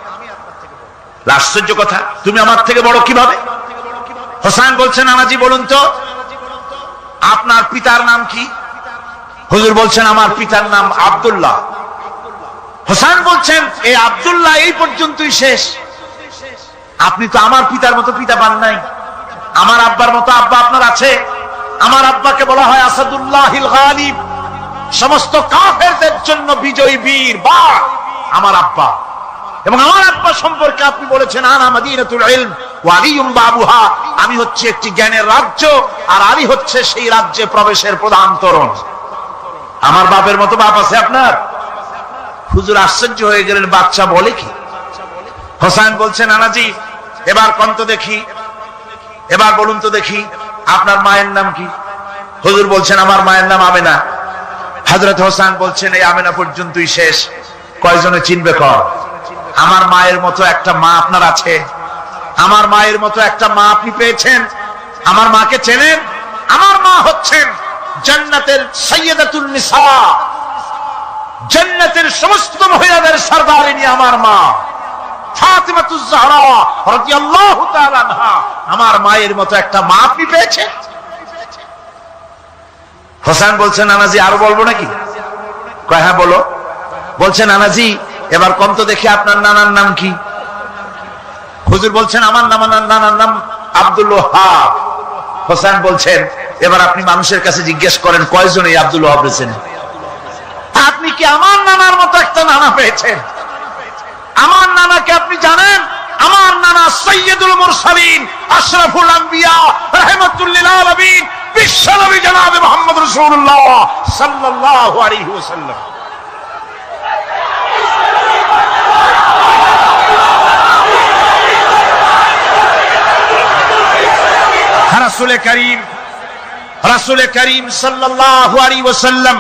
S1: আশ্চর্য কথা, তুমি আমার থেকে বড় কিভাবে? হোসেন বলছেন নানাজি বলুন তো আপনার পিতার নাম কি? হুজুর বলছেন আমার পিতার নাম আব্দুল্লাহ। হোসেন বলছেন এই আব্দুল্লাহ এই পর্যন্তই শেষ,
S2: আপনি তো আমার পিতার মতো পিতা পান নাই, আমার আব্বার মতো আব্বা আপনার আছে। আমার আব্বাকে বলা হয় আসাদুল্লাহিল গালিব, সমস্ত কাফেরদের জন্য বিজয়ী বীর বাঘ আমার আব্বা। এবং আমার আব্বা সম্পর্কে আপনি বলেছেন আনা মাদিনাতুল ইলম ওয়া আলিয়ুম বাবুহা, আমি হচ্ছে একটি জ্ঞানের রাজ্য আর আলী হচ্ছে সেই রাজ্যে প্রবেশের প্রধান তোরণ। আমার বাপের মতো বাপ আছে আপনার? হুজুর আশ্চর্য হয়ে গেলেন, বাচ্চা বলে কি? হোসেন বলছেন নানাজি এবার কোন তো দেখি, এবার বলুন তো দেখি আপনার মায়ের নাম কি? হুজুর বলছেন আমার মায়ের নাম আমেনা। হযরত হোসেন বলছেন এই আমেনা পর্যন্তই শেষ, কয়জনে চিনবে কর? আমার মায়ের মতো একটা মা আপনার আছে? আমার মায়ের মতো একটা মা আপনি পেয়েছেন? আমার মাকে চেনেন? আমার মা হচ্ছেন জান্নাতের সাইয়্যিদাতুন নিসা, জান্নাতের সমস্ত মহিলাদের সরদারিনী আমার মা ফাতিমাতুজ জাহরা রাদিয়াল্লাহু তাআলা আনহা। আমার মায়ের মতো একটা মা আপনি পেয়েছেন? হোসেন বলছেন নানাজি আরো বলবো নাকি? কয় হ্যাঁ বলো। বলছেন নানাজি এবার কম তো দেখি আপনার নানার নাম কি? হুজুর বলছেন আমার নানার নাম আব্দুল ওয়াহাব। হোসেন বলছেন এবার আপনি মানুষের কাছে জিজ্ঞেস করেন কয়জন এই আব্দুল ওয়াহাব রয়েছেন? আপনি কি আমার নানার মতো একটা নানা পেয়েছেন? আমার নানাকে আপনি জানেন? আমার নানা সাইয়্যিদুল মুরসালিন আশরাফুল আম্বিয়া রাহমাতুল লিল আলামিন বিশ্বনবী জনাবে মুহাম্মদ রাসূলুল্লাহ সাল্লাল্লাহু আলাইহি ওয়াসাল্লাম। রাসূল করিম সাল্লাল্লাহু আলাইহি ওয়াসাল্লাম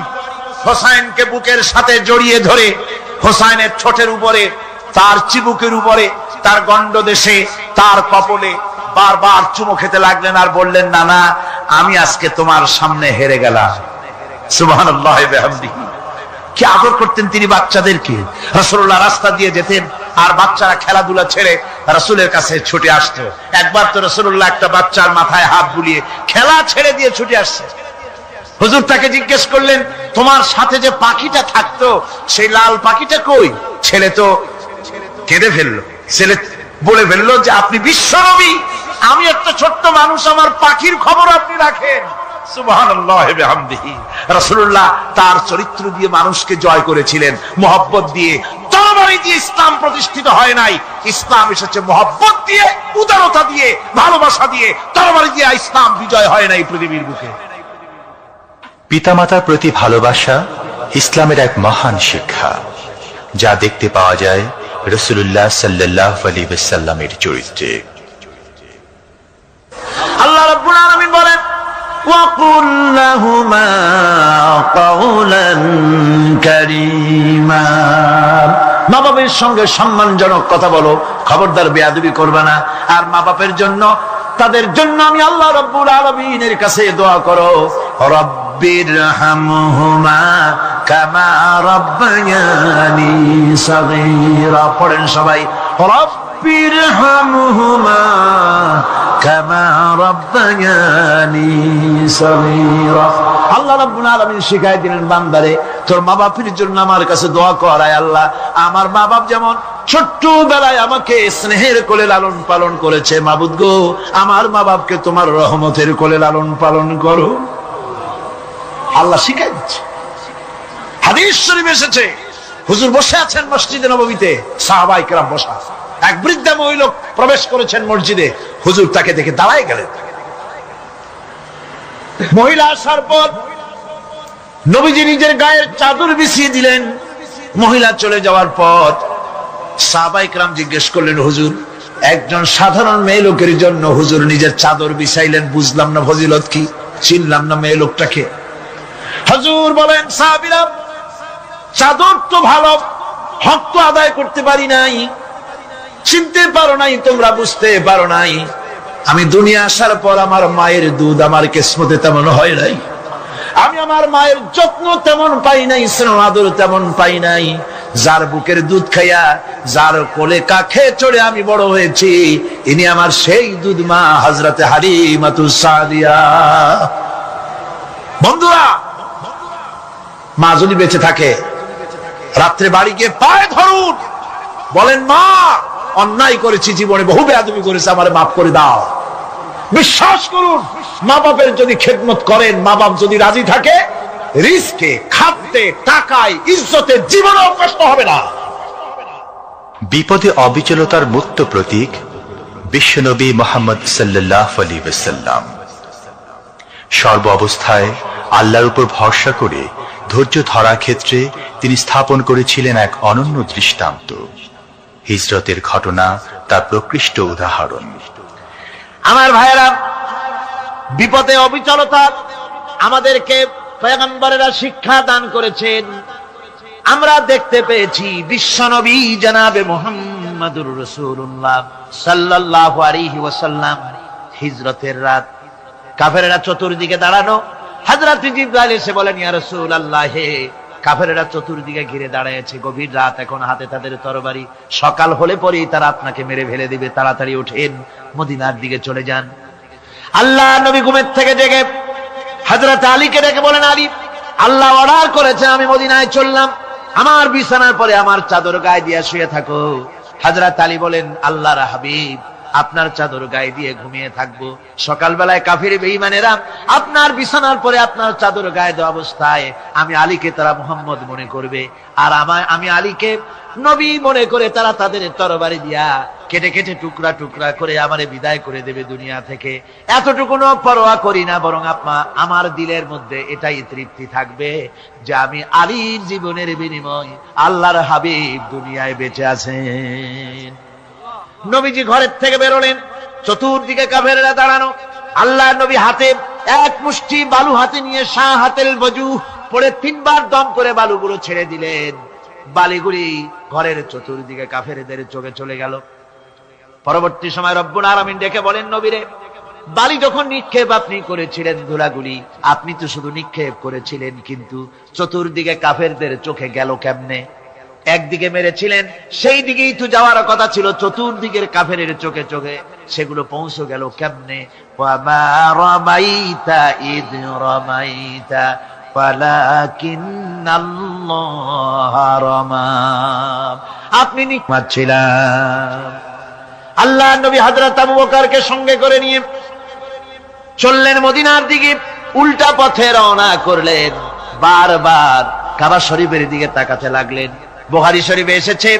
S2: হোসেনকে বুকের সাথে জড়িয়ে ধরে হোসেনের ঠোঁটের উপরে, তার চিবুকের উপরে, তার গন্ডদেশে, তার কপলে বারবার চুমো খেতে লাগলেন আর বললেন নানা আমি আজকে তোমার সামনে হেরে গেলাম। সুবহানাল্লাহ ওয়া বিহামদিহি। কি আদর করতেন তিনি বাচ্চাদেরকে। রাসূলুল্লাহ রাস্তা দিয়ে যেতেন আর বাচ্চারা খেলাধুলা ছেড়ে রাসূলের কাছে ছুটে আসতো। একবার তো রাসূলুল্লাহ একটা বাচ্চার মাথায় হাত বুলিয়ে খেলা ছেড়ে দিয়ে ছুটে আসছে। হুজুর তাকে জিজ্ঞেস করলেন তোমার সাথে যে পাখিটা থাকতো সেই লাল পাখিটা কই? ছেলে তো কেঁদে ফেললো। ছেলে বলে ফেললো যে আপনি বিশ্বনবী, আমি একটা ছোট্ট মানুষ, আমার পাখির খবর আপনি রাখেন। সুবহানাল্লাহ ওয়া বিহামদিহি। রাসূলুল্লাহ তার চরিত্র দিয়ে মানুষকে জয় করেছিলেন, মহব্বত দিয়ে। তরবারি দিয়ে ইসলাম প্রতিষ্ঠিত হয় নাই, ইসলাম এসেছে মহব্বত দিয়ে, উদারতা দিয়ে, ভালোবাসা দিয়ে। তরবারি দিয়ে ইসলাম বিজয় হয় নাই পৃথিবীর বুকে।
S3: পিতামাতার প্রতি ভালোবাসা ইসলামের এক মহান শিক্ষা, যা দেখতে পাওয়া যায় রাসূলুল্লাহ সাল্লাল্লাহু আলাইহি ওয়াসাল্লামের চরিত্রে।
S2: আল্লাহ রাব্বুল আলামিন বলেন ওয়াকুল লাহুমা কাওলান কারীমা, মা বাবার সঙ্গে সম্মানজনক কথা বলো, খবরদার বেয়াদবি করবে না। আর মা বাপের জন্য, তাদের জন্য আমি আল্লাহ রাব্বুল আলামিনের কাছে দোয়া করো রব্বিরহামহুমা কামা রাব্বায়ানি সাগীরা। পড়েন সবাই রব্বিরহামহুমা কামা রাব্বায়ানি সাগীরা। আল্লাহ রাব্বুল আলামিন শিখাই দিলেন বান্দারে তোর মা বাপের জন্য আমার কাছে দোয়া কর, আয় আল্লাহ আমার মা বাপ যেমন ছোট্ট বেলায় আমাকে স্নেহের কোলে লালন পালন করেছে, মাবুদ গো আমার মা বাপকে তোমার রহমতের কোলে লালন পালন করো। আল্লাহ শিখাই দিচ্ছে। হাদিস শরীফ এসেছে হুজুর বসে আছেন মসজিদে নববীতে, সাহাবায়ে কেরাম বসা। এক বৃদ্ধা মহিলা প্রবেশ করেছেন মসজিদে, হুজুর তাকে দেখে দাঁড়ায় গেলেন। মহিলা আসার পর নবীজি নিজের গায়ের চাদর বিছিয়ে দিলেন। মহিলা চলে যাওয়ার পর সাহাবায়ে কেরাম জিজ্ঞেস করলেন হুজুর একজন সাধারণ মেয়ে লোকের জন্য হুজুর নিজের চাদর বিছাইলেন, বুঝলাম না ফজিলত কি, চিনলাম না মেয়ে লোকটাকে। হুজুর বলেন সাহাবীরা চাদর তো ভালো, হক তো আদায় করতে পারি নাই, চিনতে পারো নাই, তোমরা বুঝতে পারো নাই। আমি দুনিয়া আসার পর আমার মায়ের দুধ আমার কিসমতে তেমন হয় নাই, আমি আমার মায়ের যত্ন তেমন পাই নাই, স্নেহ আদর তেমন পাই নাই। যার বুকের দুধ খাইয়া, যার কোলে কাখে চড়ে আমি বড় হয়েছি, ইনি আমার সেই দুধ মা হযরতে হালিমাতুস সাদিয়া। বন্ধুরা, মা যদি বেঁচে থাকে রাত্রে বাড়ি গিয়ে পায়ে ধরুন, বলেন মা অন্যায় করেছি, জীবনে বহু বেয়াদবি করেছি, আমার মাফ করে দাও। বিশ্বাস করুন, মা বাপের যদি খেদমত করেন, মা বাপ যদি রাজি থাকে, রিস্কে, খাদ্যে, টাকায়, ইজ্জতে জীবনেও কষ্ট হবে না।
S3: বিপদে অবিচলতার মুক্ত প্রতীক বিশ্বনবী মুহাম্মদ সাল্লাল্লাহু আলাইহি ওয়াসাল্লাম। সর্ব অবস্থায় আল্লাহর উপর ভরসা করে ধৈর্য ধরার ক্ষেত্রে তিনি স্থাপন করেছিলেন এক অনন্য দৃষ্টান্ত। হিজরতের ঘটনা তার প্রকৃষ্ট উদাহরণ।
S1: আমার ভাইয়েরা, বিপদে অবিচলতা আমাদেরকে পয়গম্বরেরা শিক্ষা দান করেছেন। আমরা দেখতে পেয়েছি বিশ্বনবী জনাবে মুহাম্মদুর রাসূলুল্লাহ সাল্লাল্লাহু আলাইহি ওয়াসাল্লাম হিজরতের রাত, কাফেরেরা চতুর্দিকে দাঁড়ানো। হযরত জিবরাইল এসে বলেন, ইয়া রাসূলুল্লাহ, হে কাফেরেরা চতুর্দিকে ঘিরে দাঁড়িয়েছে, গভীর রাত, এখন হাতে তাদের তরবারি, সকাল হলে পরেই তারা আপনাকে মেরে ফেলে দিবে, তাড়াতাড়ি উঠেন, মদিনার দিকে চলে যান। আল্লাহ নবী ঘুমের থেকে জেগে হযরত আলীকে ডেকে বলেন, আলী, আল্লাহ অর্ডার করেছে, আমি মদিনায় চললাম, আমার বিছানার পরে আমার চাদর গায়ে দিয়ে শুয়ে থাকো। হযরত আলী বলেন, আল্লাহর হাবিব, আপনার চাদর গায়ে দিয়ে ঘুমিয়ে থাকবো, সকালবেলায় কাফির বেঈমানেরা আপনার বিছানার পরে আপনার চাদর গায়ে দেওয়া অবস্থায় আমি আলীকে তারা মুহাম্মদ মনে করবে, আর আমি আলীকে নবী মনে করে তারা তাদের তরবারি দিয়া কেটে কেটে টুকরা টুকরা করে আমারে বিদায় করে দেবে দুনিয়া থেকে। এতটুকুনো পরোয়া করি না, বরং আমার দিলের মধ্যে এটাই তৃপ্তি থাকবে যে আমি আলীর জীবনের বিনিময় আল্লাহর হাবিব দুনিয়ায় বেঁচে আছেন। নবীজি ঘরের থেকে বেরোলেন, চতুর্দিকে কাফেরেরা দাঁড়ানো। আল্লাহ নবী হাতে এক মুষ্টি বালু হাতে নিয়ে শাহাতেল ওযু পড়ে তিনবার দম করে বালুগুলো ছেড়ে দিলেন। বালিগুলি ঘরের চতুর্দিকে কাফেরদের চোখে চলে গেল। পরবর্তী সময় রব্বুল আলামিন ডেকে বলেন, নবীরে, বালি যখন নিক্ষেপ আপনি করেছিলেন, ধুলাগুলি আপনি তো শুধু নিক্ষেপ করেছিলেন, কিন্তু চতুর্দিকে কাফেরদের চোখে গেল কেমনে? একদিকে মেরেছিলেন, সেই দিকেই তো যাওয়ার কথা ছিল, চতুর্দিকের কাফেরের চোখে চোখে সেগুলো পৌঁছে গেল কেমনে? ওয়ামা রামাইতা ইদ রামাইতা ওয়ালাকিন্নাল্লাহ রামা। আপনি মারছিলেন। আল্লাহ নবী হযরত আবু বকরকে সঙ্গে করে নিয়ে চললেন মদিনার দিকে, উল্টা পথে রওনা করলেন। বারবার কাবা শরীফের দিকে তাকাতে লাগলেন। বুখারী শরীফে এসেছে,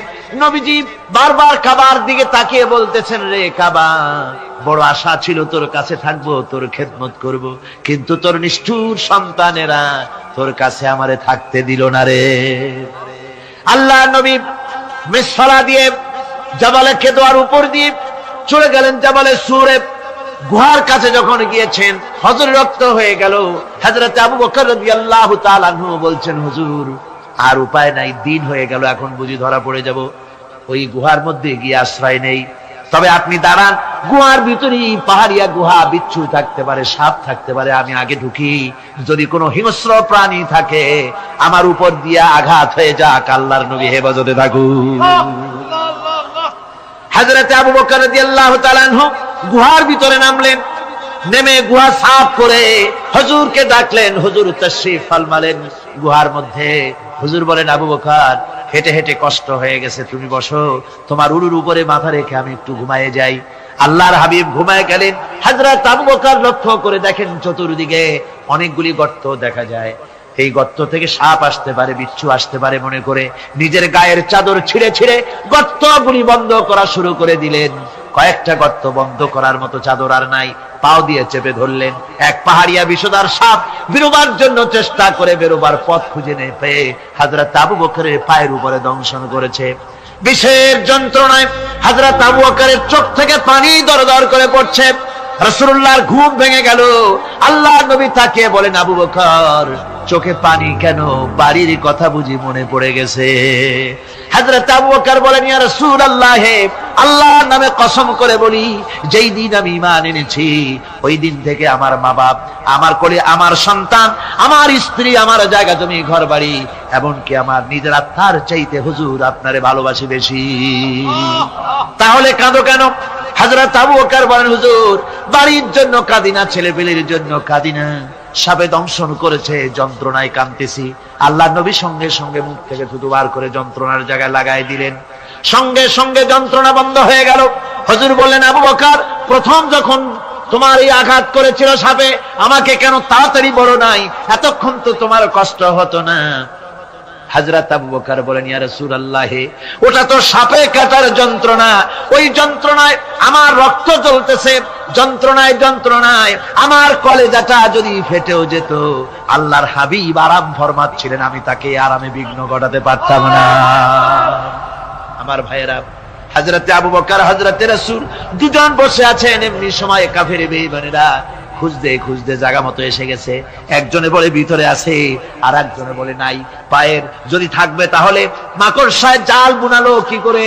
S1: নবীজি বারবার কাবার দিকে তাকিয়ে বলতেছেন, রে কাবা, বড় আশা ছিল তোর কাছে থাকবো, তোর খেদমত করব, কিন্তু তোর নিষ্ঠুর সন্তানেরা তোর কাছে আমারে থাকতে দিল না রে। আল্লাহ নবী মিসফালা দিয়ে জাবালে কেদোয়ার উপর দিয়ে চলে গেলেন জাবালে সুরে। গুহার কাছে যখন গিয়েছেন, হযর রক্ত হয়ে গেল। হযরত আবু বকর রাদিয়াল্লাহু তাআলা আনহু বলছেন, হুজুর, আর উপায় নাই, দিন হয়ে গেল, এখন বুঝি ধরা পড়ে যাব, ওই গুহার মধ্যে গিয়ে আশ্রয় নেই। তবে আপনি দাঁড়ান, গুহার ভিতরেই পাহাড়িয়া গুহা, বিচ্ছু থাকতে পারে, সাপ থাকতে পারে, আমি আগে ঢুকি, যদি কোনো হিংস্র প্রাণী থাকে আমার উপর দিয়া আঘাত হয়ে যাক, আল্লাহর নবী হেফাজতে থাকুন। হযরত আবু বকর রাদিয়াল্লাহু তাআলা আনহু গুহার ভিতরে নামলেন। নেমে গুহা সাফ করে হুজুরকে ডাকলেন। হুজুর তাশরীফ ফরমালেন গুহার মধ্যে। হুজুর বলেন, আবু বকর, হেঁটে হেঁটে কষ্ট হয়ে গেছে, তুমি বসো, তোমার উরুর উপরে মাথা রেখে আমি একটু ঘুমায়ে যাই। আল্লাহর হাবিব ঘুমায় গেলেন। হযরত আবু বকর লক্ষ্য করে দেখেন চতুর্দিকে অনেকগুলি গর্ত দেখা যায়। এই গর্ত থেকে সাপ আসতে পারে, বিচ্ছু আসতে পারে মনে করে নিজের গায়ের চাদর ছিঁড়ে ছিঁড়ে গর্তগুলি বন্ধ করা শুরু করে দিলেন। কয়েকটা গর্ত বন্ধ করার মতো চাদর আর নাই, পাও দিয়ে চেপে ধরলেন। এক পাহাড়িয়া বিষধর সাপ বেরোবার জন্য চেষ্টা করে বেরোবার পথ খুঁজে নেই পেয়ে হযরত আবু বকরের পায়ের উপরে দংশন করেছে। বিষের যন্ত্রণায় হযরত আবু বকরের চোখ থেকে পানি দরদর করে পড়ছে। রাসূলুল্লাহর ঘুম ভেঙে গেল। আল্লাহ নবী তাকিয়ে বলেন, আবু বকর, চোখে পানি কেন? বাড়ির কথা বুঝি মনে পড়ে গেছে? হযরত আবু বকর বলেন, ইয়া রাসূলুল্লাহ, আল্লাহর নামে কসম করে বলি, যেই দিন আমি ঈমান এনেছি ওই দিন থেকে আমার মা বাপ, আমার কোলে আমার সন্তান, আমার স্ত্রী, আমার জায়গা জমি ঘর বাড়ি, এমনকি আমার নিজের আত্মার চাইতে হুজুর আপনারে ভালোবাসি বেশি। তাহলে কাঁদো কেন? হযরত আবু বকর বলেন, হুজুর, বাড়ির জন্য কাঁদি না, ছেলেপেলের জন্য কাঁদি না, সাপে দংশন করেছে, যন্ত্রণায় কাঁদতেছি। আল্লাহ নবী সঙ্গে সঙ্গে মুখ থেকে থুতু বার করে যন্ত্রণার জায়গায় লাগাই দিলেন। সঙ্গে সঙ্গে যন্ত্রণা বন্ধ হয়ে গেল। হুজুর বললেন, আবু বকর, প্রথম যখন তোমার এই আঘাত করেছিল সাপে, আমাকে কেন তাড়াতাড়ি বলো নাই? এতক্ষণ তো তোমার কষ্ট হতো না। হযরত আবু বকর বলেন, ইয়া রাসূলুল্লাহ, ওটা তো সাপে কাটার যন্ত্রণা, ওই যন্ত্রণায় আমার রক্ত জ্বলতেছে, যন্ত্রণায় যন্ত্রণায় আমার কলেজাটা যদি ফেটেও যেত। আল্লাহর হাবিব আরাম ফরমাচ্ছিলেন, আমি তাকে আরামে বিঘ্ন ঘটাতে পারতাম না। আমার ভাইয়েরা, হযরত আবু বকর, হযরত রাসূল দুজন বসে আছেন। এমনি সময় কাফের বেঈমানেরা খুঁজতে খুঁজতে জায়গা মতো এসে গেছে। একজনে বলে ভিতরে আছে, আর একজনে বলে নাই। পায়ের যদি থাকবে তাহলে মাকড়সায় জাল বুনালো কি করে,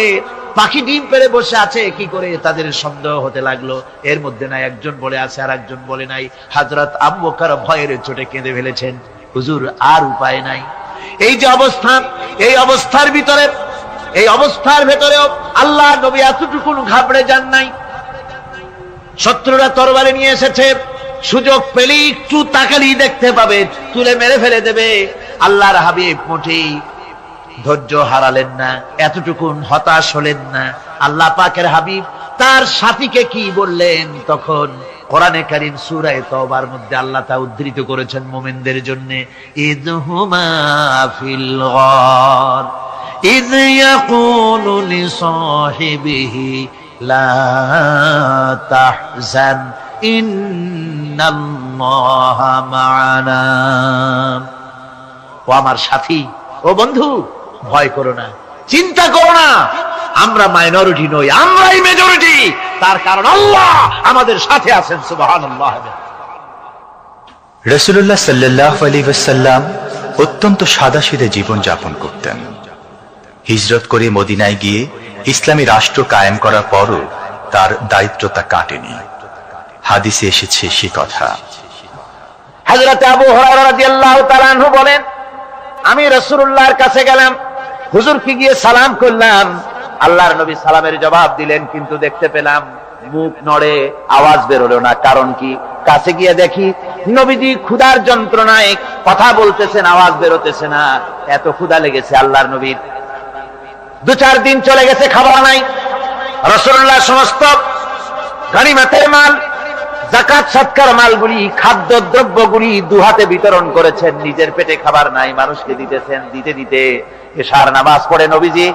S1: পাখি ডিম পেড়ে বসে আছে কি করে, তাদের সন্দেহ হতে লাগলো। এর মধ্যে নাই, একজন বলে আছে আর একজন বলে নাই। হযরত আবু বকর ভয়ের চোটে কেঁদে ফেলেছেন, হুজুর আর উপায় নাই। এই যে অবস্থা, এই অবস্থার ভিতরে, এই অবস্থার ভেতরেও আল্লাহ নবী এতটুকু ঘাবড়ে যান নাই। শত্রুরা তরবারি নিয়ে এসেছে, সুযোগ পেলেই একটু তাকালেই দেখতে পাবে, তুলে মেরে ফেলে দেবে। আল্লাহর হাবিব মোটেই ধৈর্য হারালেন না, এতটুকু হতাশ হলেন না। আল্লাহ পাকের হাবিব তার সাথীকে কি বললেন? তখন কোরআনে কারীম সূরা তাওবার মধ্যে আল্লাহ তা উদ্ধৃত করেছেন মুমিনদের জন্য, ইযহুমা ফিল গার ইয ইয়াকুলু লিসাহিবিহি লা তাহজান ইন্নাল্লাহা মা'ানা। ও আমার সাথী, ও বন্ধু, ভয় করো না, চিন্তা করো না, আমরা মাইনরিটি নই, আমরাই মেজরিটি। তার কারণ আল্লাহ আমাদের সাথে আছেন। সুবহানাল্লাহ।
S3: রাসূলুল্লাহ সাল্লাল্লাহু আলাইহি ওয়াসাল্লাম অত্যন্ত সাদাসিধে জীবন যাপন করতেন। হিজরত করে মদিনায় গিয়ে ইসলামী রাষ্ট্র কায়েম করার পরও তার দারিদ্রতা কাটেনি। হাদিসে এসেছে সে কথা।
S1: হযরত আবু হুরায়রা রাদিয়াল্লাহু তাআলা আনহু বলেন, আমি রাসূলুল্লাহর কাছে গেলাম, হুজুরকে গিয়ে সালাম করলাম। আল্লাহর নবী সালামের জবাব দিলেন, কিন্তু দেখতে পেলাম মুখ নড়ে, আওয়াজ বেরোলো না। কারণ কি? কাছে গিয়ে দেখি নবীজি ক্ষুধার যন্ত্রণায় কথা বলতেছেন, আওয়াজ বেরোতেছে না। এত ক্ষুধা লেগেছে আল্লাহর নবীর। 2-4 দিন চলে গেছে, খাবার নাই। রাসূলুল্লাহ সমস্ত গনিমতের মাল, যাকাত সদকার মালগুলি, খাদ্য দ্রব্যগুলি দুহাতে বিতরণ করেছেন। নিজের পেটে খাবার নাই, মানুষকে দিতেছেন। দিতে দিতে এশার নামাজ পড়ে নবীজি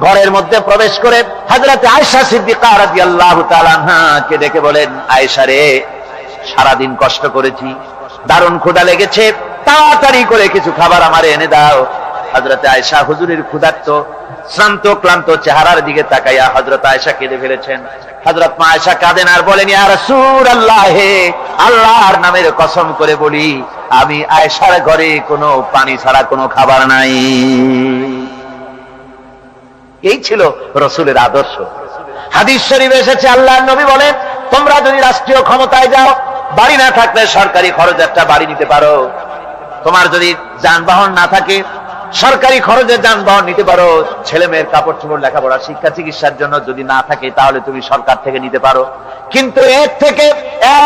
S1: ঘরের মধ্যে প্রবেশ করে হযরত আয়েশা সিদ্দিকা রাদিয়াল্লাহু তাআলা আনহাকে ডেকে বলেন, আয়েশা রে, সারাদিন কষ্ট করেছি, দারুণ ক্ষুধা লেগেছে, তাড়াতাড়ি করে কিছু খাবার আমারে এনে দাও। হযরত আয়েশা হুজুরের ক্ষুধার্ত শ্রান্ত ক্লান্ত চেহারার দিকে তাকাইয়া হযরত আয়েশা কেঁদে ফেলেছেন। হযরত মা আয়েশা কাঁদেন আর বলেন, ইয়া রাসূলুল্লাহ, আল্লাহর নামের কসম করে বলি, আমি আয়েশার ঘরে কোনো পানি ছাড়া কোনো খাবার নাই। এই ছিল রাসূলের আদর্শ। হাদিস শরীফে এসেছে, আল্লাহর নবী বলেন, তোমরা যদি রাষ্ট্রীয় ক্ষমতায় যাও, বাড়ি না থাকলে সরকারি খরচ একটা বাড়ি নিতে পারো। তোমার যদি যানবাহন না থাকে, সরকারি খরচে যানবাহন নিতে পারো। ছেলে মেয়ের কাপড় চোপড়, লেখাপড়া, শিক্ষা চিকিৎসার জন্য যদি না থাকে, তাহলে তুমি সরকার থেকে নিতে পারো। কিন্তু এর থেকে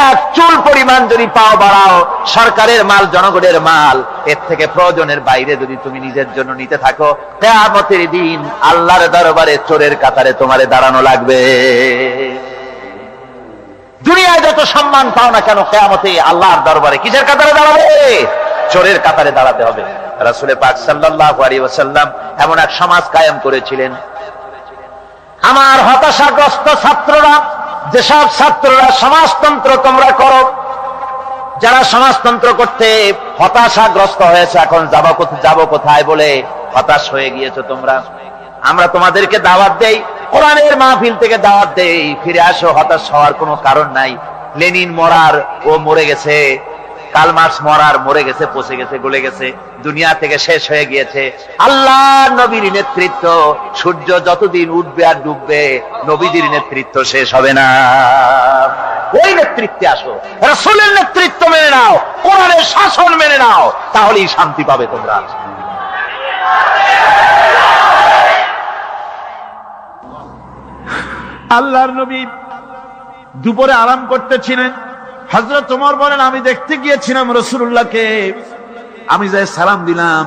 S1: এক চুল পরিমাণ যদি পাও বাড়াও, সরকারের মাল জনগণের মাল, এর থেকে প্রয়োজনের বাইরে যদি তুমি নিজের জন্য নিতে থাকো, কিয়ামতের দিন আল্লাহর দরবারে চোরের কাতারে তোমারে দাঁড়ানো লাগবে। দুনিয়ায় যত সম্মান পাও না কেন, কিয়ামতে আল্লাহর দরবারে কিসের কাতারে দাঁড়াবে? চোরের কাতারে দাঁড়াতে হবে। রাসূল পাক সাল্লাল্লাহু আলাইহি ওয়াসাল্লাম এমন এক সমাজ কায়েম করেছিলেন। আমার হতাশাগ্রস্ত ছাত্ররা, যেসব ছাত্ররা সমাজতন্ত্র তোমরা করো, যারা সমাজতন্ত্র করতে হতাশাগ্রস্ত হয়েছে, এখন যাব কোথায় বলে হতাশ হয়ে গিয়েছো তোমরা, আমরা তোমাদেরকে দাওয়াত দেই, কোরআনের মাহফিল থেকে দাওয়াত দেই, ফিরে আসো। হতাশ হওয়ার কোনো কারণ নাই। লেনিন মরার, ও মরে গেছে। কার্ল মার্কস মরার, মরে গেছে, পচে গেছে, গলে গেছে, দুনিয়া থেকে শেষ হয়ে গিয়েছে। আল্লাহর নবীর নেতৃত্ব, সূর্য যতদিন উঠবে আর ডুববে, নবীজির নেতৃত্ব শেষ হবে না। ওই নেতৃত্বে আসো, রাসূলের নেতৃত্ব মেনে নাও, কোরআনের শাসন মেনে নাও, তাহলেই শান্তি পাবে তোমরা। আল্লাহর নবী দুপুরে আরাম করতেছিলেন। হযরত ওমর বলেন, আমি দেখতে গিয়েছিলাম রাসূলুল্লাহকে, আমি যাই সালাম দিলাম,